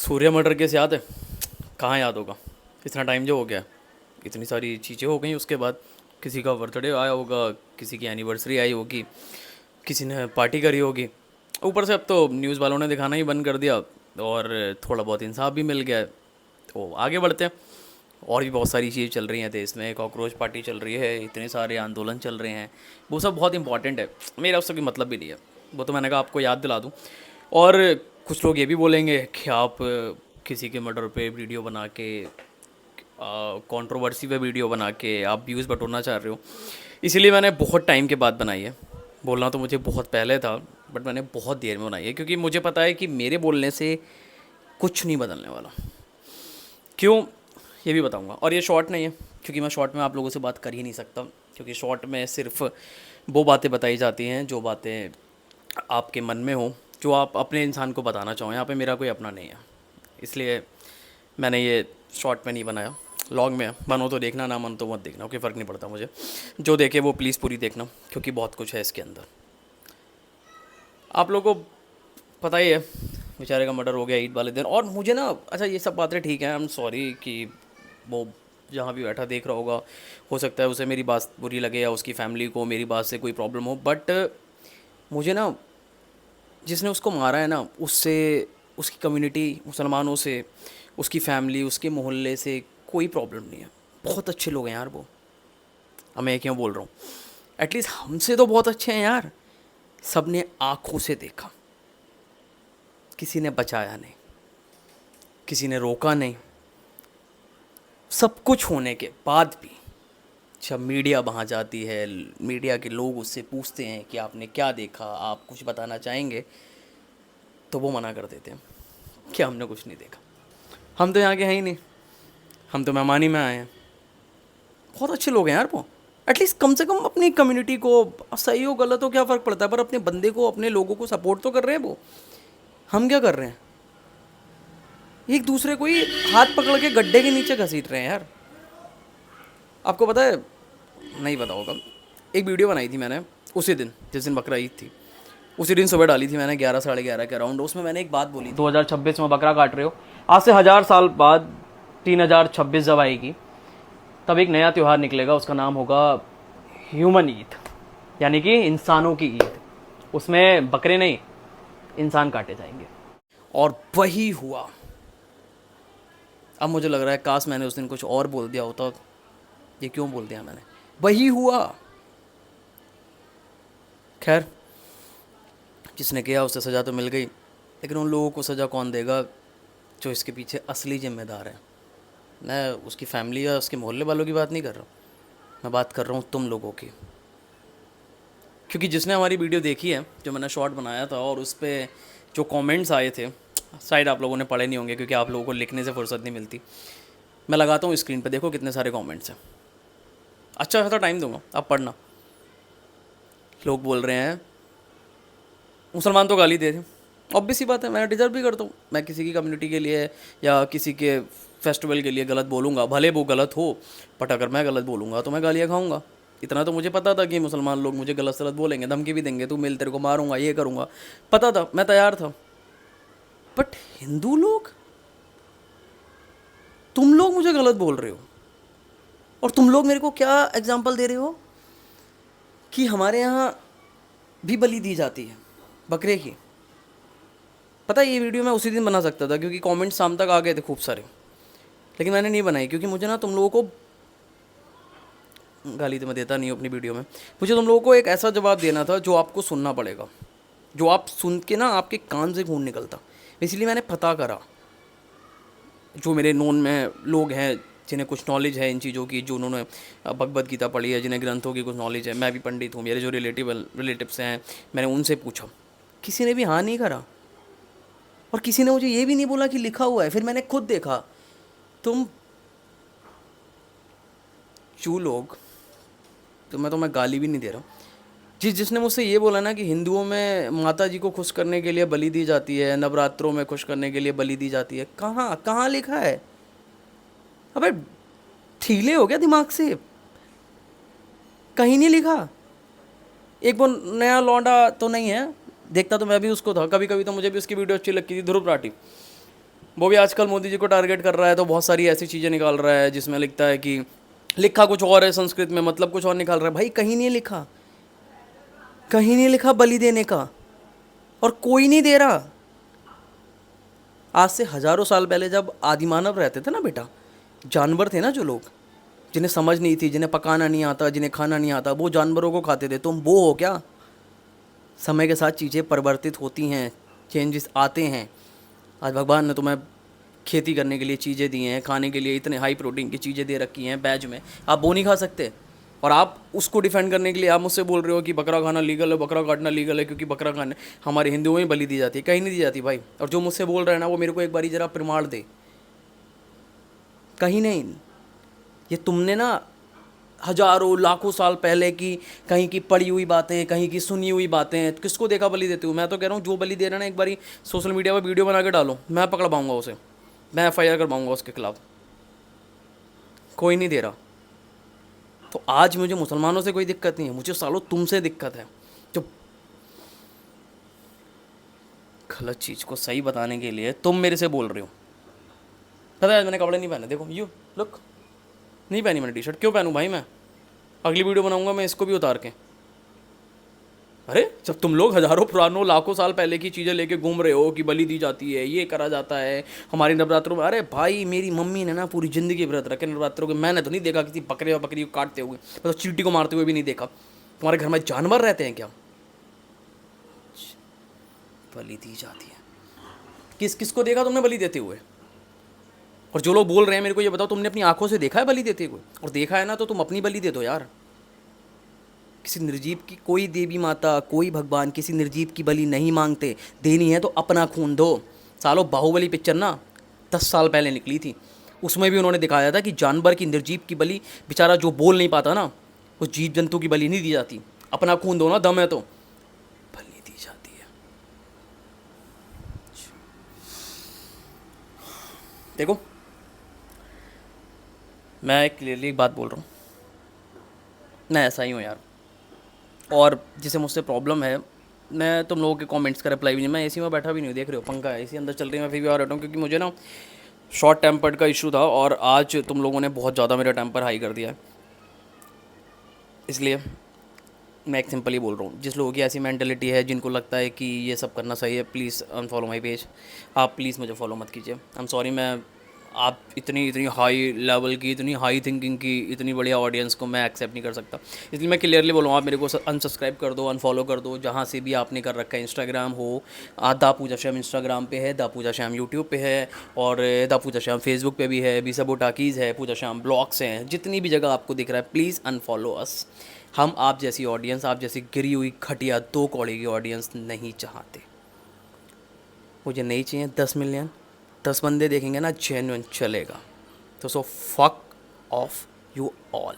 सूर्य murder case याद है? कहाँ याद होगा, इतना टाइम जो हो गया, इतनी सारी चीज़ें हो गई। उसके बाद किसी का बर्थडे आया होगा, किसी की एनिवर्सरी आई होगी, किसी ने पार्टी करी होगी। ऊपर से अब तो न्यूज़ वालों ने दिखाना ही बंद कर दिया और थोड़ा बहुत इंसाफ भी मिल गया है, तो आगे बढ़ते हैं। और भी बहुत सारी चीज़ें चल रही हैं देश में, कॉकरोच पार्टी चल रही है, इतने सारे आंदोलन चल रहे हैं, वो सब बहुत इंपॉर्टेंट है। मेरा उससे कोई मतलब भी नहीं है, वो तो मैंने कहा आपको याद दिला दूँ। और कुछ लोग ये भी बोलेंगे कि आप किसी के मर्डर पे वीडियो बना के, कंट्रोवर्सी पे वीडियो बना के आप व्यूज़ बटोरना चाह रहे हो। इसीलिए मैंने बहुत टाइम के बाद बनाई है। बोलना तो मुझे बहुत पहले था, बट मैंने बहुत देर में बनाई है, क्योंकि मुझे पता है कि मेरे बोलने से कुछ नहीं बदलने वाला। क्यों, ये भी बताऊंगा। और ये शॉर्ट नहीं है, क्योंकि मैं शॉर्ट में आप लोगों से बात कर ही नहीं सकता, क्योंकि शॉर्ट में सिर्फ वो बातें बताई जाती हैं जो बातें आपके मन में हो, जो आप अपने इंसान को बताना चाहो। यहाँ पे मेरा कोई अपना नहीं है, इसलिए मैंने ये शॉर्ट में नहीं बनाया, लॉन्ग में है। मनो तो देखना, ना मन तो मत देखना, कोई फ़र्क नहीं पड़ता मुझे। जो देखे वो प्लीज़ पूरी देखना, क्योंकि बहुत कुछ है इसके अंदर। आप लोगों को पता ही है, बेचारे का मर्डर हो गया ईद वाले दिन। और मुझे ना, अच्छा ये सब बातें ठीक है, आई एम सॉरी कि वो जहाँ भी बैठा देख रहा होगा, हो सकता है उसे मेरी बात बुरी लगे या उसकी फैमिली को मेरी बात से कोई प्रॉब्लम हो, बट मुझे ना, जिसने उसको मारा है ना, उससे, उसकी कम्युनिटी मुसलमानों से, उसकी फैमिली, उसके मोहल्ले से कोई प्रॉब्लम नहीं है। बहुत अच्छे लोग हैं यार वो। अब मैं क्यों बोल रहा हूँ, एटलीस्ट हमसे तो बहुत अच्छे हैं यार। सब ने आँखों से देखा, किसी ने बचाया नहीं, किसी ने रोका नहीं। सब कुछ होने के बाद भी जब मीडिया वहाँ जाती है, मीडिया के लोग उससे पूछते हैं कि आपने क्या देखा, आप कुछ बताना चाहेंगे, तो वो मना कर देते हैं कि हमने कुछ नहीं देखा, हम तो यहाँ के हैं ही नहीं, हम तो मेहमानी में आए हैं। बहुत अच्छे लोग हैं यार वो। एटलीस्ट कम से कम अपनी कम्युनिटी को, सही हो गलत हो क्या फ़र्क पड़ता है, पर अपने बंदे को, अपने लोगों को सपोर्ट तो कर रहे हैं वो। हम क्या कर रहे हैं, एक दूसरे को ही हाथ पकड़ के गड्ढे के नीचे घसीट रहे हैं यार। आपको पता है, नहीं पता होगा, एक वीडियो बनाई थी मैंने उसी दिन जिस दिन बकरा ईद थी, उसी दिन सुबह डाली थी मैंने 11 साढ़े 11 के अराउंड। उसमें मैंने एक बात बोली, 2026 में बकरा काट रहे हो, आज से 1000 साल बाद 3026 जब आएगी, तब एक नया त्यौहार निकलेगा, उसका नाम होगा ह्यूमन ईद, यानी कि इंसानों की ईद। उसमें बकरे नहीं, इंसान काटे जाएंगे। और वही हुआ। अब मुझे लग रहा है काश मैंने उस दिन कुछ और बोल दिया होता। ये क्यों बोल दिया मैंने, वही हुआ। खैर, जिसने किया उसे सज़ा तो मिल गई, लेकिन उन लोगों को सज़ा कौन देगा जो इसके पीछे असली जिम्मेदार है। मैं उसकी फैमिली या उसके मोहल्ले वालों की बात नहीं कर रहा हूँ, मैं बात कर रहा हूँ तुम लोगों की। क्योंकि जिसने हमारी वीडियो देखी है, जो मैंने शॉर्ट बनाया था, और उस पर जो कमेंट्स आए थे, शायद आप लोगों ने पढ़े नहीं होंगे, क्योंकि आप लोगों को लिखने से फुर्सत नहीं मिलती। मैं लगाता हूँ स्क्रीन पे, देखो कितने सारे कमेंट्स हैं। अच्छा खासा टाइम दूंगा, आप पढ़ना। लोग बोल रहे हैं मुसलमान तो गाली दे थे, ऑब्वियस सी बात है, मैं डिज़र्व भी करता हूँ। मैं किसी की कम्युनिटी के लिए या किसी के फेस्टिवल के लिए गलत बोलूँगा, भले वो गलत हो, बट अगर मैं गलत बोलूँगा तो मैं गालियाँ खाऊँगा। इतना तो मुझे पता था कि मुसलमान लोग मुझे गलत सलत बोलेंगे, धमकी भी देंगे, तू मिल, तेरे को मारूंगा, ये करूँगा, पता था, मैं तैयार था। बट हिंदू लोग, तुम लोग मुझे गलत बोल रहे हो, और तुम लोग मेरे को क्या एग्जाम्पल दे रहे हो कि हमारे यहाँ भी बलि दी जाती है बकरे की। पता है, ये वीडियो मैं उसी दिन बना सकता था, क्योंकि कमेंट शाम तक आ गए थे खूब सारे, लेकिन मैंने नहीं बनाई, क्योंकि मुझे ना तुम लोगों को, गाली तो मैं देता नहीं हूँ अपनी वीडियो में, मुझे तुम लोगों को एक ऐसा जवाब देना था जो आपको सुनना पड़ेगा, जो आप सुन के ना आपके कान से खून निकलता। इसलिए मैंने पता करा, जो मेरे नोन में लोग हैं जिन्हें कुछ नॉलेज है इन चीज़ों की, जो उन्होंने भगवद गीता पढ़ी है, जिन्हें ग्रंथों की कुछ नॉलेज है, मैं भी पंडित हूँ, मेरे जो रिलेटिव्स हैं, मैंने उनसे पूछा, किसी ने भी हाँ नहीं करा, और किसी ने मुझे ये भी नहीं बोला कि लिखा हुआ है। फिर मैंने खुद देखा, तुम चू लोग, तो मैं गाली भी नहीं दे रहा हूँ, जिसने मुझसे ये बोला ना कि हिंदुओं में माता जी को खुश करने के लिए बलि दी जाती है, नवरात्रों में खुश करने के लिए बलि दी जाती है, कहाँ कहाँ लिखा है? अबे ठीले हो गया दिमाग से, कहीं नहीं लिखा। एक वो नया लौंडा तो नहीं है, देखता तो मैं भी उसको था, कभी कभी तो मुझे भी उसकी वीडियो अच्छी लगती थी, ध्रुव राठी, वो भी आजकल मोदी जी को टारगेट कर रहा है, तो बहुत सारी ऐसी चीज़ें निकाल रहा है जिसमें लिखता है कि लिखा कुछ और है संस्कृत में, मतलब कुछ और निकाल रहा है। भाई कहीं नहीं लिखा, कहीं नहीं लिखा बलि देने का, और कोई नहीं दे रहा। आज से हजारों साल पहले जब आदिमानव रहते थे ना बेटा, जानवर थे ना जो लोग, जिन्हें समझ नहीं थी, जिन्हें पकाना नहीं आता, जिन्हें खाना नहीं आता, वो जानवरों को खाते थे। तुम वो हो क्या? समय के साथ चीज़ें परिवर्तित होती हैं, चेंजेस आते हैं। आज भगवान ने तुम्हें खेती करने के लिए चीज़ें दी हैं, खाने के लिए इतने हाई प्रोटीन की चीज़ें दे रखी हैं बैच में, आप वो नहीं खा सकते। और आप उसको डिफेंड करने के लिए आप मुझसे बोल रहे हो कि बकरा खाना लीगल है, बकरा काटना लीगल है, क्योंकि बकरा खाने हमारे हिंदुओं में बलि दी जाती है। कहीं नहीं दी जाती भाई। और जो मुझसे बोल रहा है ना, वो मेरे को एक बारी ज़रा प्रमाण दे। कहीं नहीं। ये तुमने ना हजारों लाखों साल पहले की कहीं की पढ़ी हुई बातें, कहीं की सुनी हुई बातें, किसको देखा बलि देते हो? मैं तो कह रहा हूँ जो बलि दे रहा है ना, एक बारी सोशल मीडिया पर वीडियो बना के डालो, मैं पकड़ पाऊंगा उसे, मैं एफआईआर करवाऊंगा उसके खिलाफ। कोई नहीं दे रहा। तो आज मुझे मुसलमानों से कोई दिक्कत नहीं है, मुझे सालों तुमसे दिक्कत है, जो गलत चीज़ को सही बताने के लिए तुम मेरे से बोल रहे हो। पता है आज मैंने कपड़े नहीं पहने, देखो यू लुक, नहीं पहनी मैंने टी शर्ट। क्यों पहनूं भाई? मैं अगली वीडियो बनाऊंगा मैं इसको भी उतार के। अरे जब तुम लोग हजारों पुरानों लाखों साल पहले की चीज़ें लेके घूम रहे हो कि बलि दी जाती है, ये करा जाता है हमारे नवरात्रों में। अरे भाई मेरी मम्मी ने ना पूरी ज़िंदगी व्रत रखे नवरात्रों के, मैंने तो नहीं देखा किसी बकरे या बकरी को काटते हुए, मैं तो चींटी को मारते हुए भी नहीं देखा। तुम्हारे घर में जानवर रहते हैं क्या? बलि दी जाती है। किस किस को देखा तुमने बलि देते हुए? और जो लोग बोल रहे हैं मेरे को ये बताओ, तुमने अपनी आंखों से देखा है बलि देते हुए? और देखा है ना तो तुम अपनी बलि दे दो यार। किसी निर्जीव की, कोई देवी माता, कोई भगवान किसी निर्जीव की बलि नहीं मांगते। देनी है तो अपना खून दो। सालों बाहुबली पिक्चर ना 10 साल पहले निकली थी, उसमें भी उन्होंने दिखाया था कि जानवर की, निर्जीव की बलि, बेचारा जो बोल नहीं पाता ना, उस जीव जंतु की बलि नहीं दी जाती। अपना खून दो ना, दम है तो बलि दी जाती है। देखो मैं क्लियरली एक बात बोल रहा हूँ, मैं ऐसा ही हूँ यार। और जिसे मुझसे प्रॉब्लम है, मैं तुम लोगों के कमेंट्स का रिप्लाई भी नहीं, मैं एसी में बैठा भी नहीं हूँ, देख रहे हो पंखा है, एसी अंदर चल रही है, मैं फिर भी आ रहा हूँ, क्योंकि मुझे ना शॉर्ट टेम्पर्ड का इशू था और आज तुम लोगों ने बहुत ज़्यादा मेरा टेम्पर हाई कर दिया है। इसलिए मैं एक सिंपल ही बोल रहा हूँ, जिस लोगों की ऐसी मेंटलिटी है, जिनको लगता है कि ये सब करना सही है, प्लीज़ अनफॉलो माई पेज। आप प्लीज़ मुझे फॉलो मत कीजिए, आई एम सॉरी। मैं आप इतनी इतनी हाई लेवल की, इतनी हाई थिंकिंग की, इतनी बढ़िया ऑडियंस को मैं एक्सेप्ट नहीं कर सकता। इसलिए मैं क्लियरली बोलूँ, आप मेरे को अनसब्सक्राइब कर दो, अनफॉलो कर दो, जहाँ से भी आपने कर रखा है। इंस्टाग्राम हो, दा पूजा श्याम इंस्टाग्राम पे है, दा पूजा श्याम यूट्यूब पे है, और दा पूजा श्याम फेसबुक पे भी है, बीसबो टाकीज़ है, पूजा श्याम ब्लॉग्स हैं, जितनी भी जगह आपको दिख रहा है, प्लीज़ अनफॉलो अस। हम आप जैसी ऑडियंस, आप जैसी गिरी हुई घटिया 2 कौड़ी की ऑडियंस नहीं चाहते। मुझे नहीं चाहिए 10 मिलियन, 10 बंदे देखेंगे ना जेन्युइन चलेगा। तो सो फक ऑफ यू ऑल।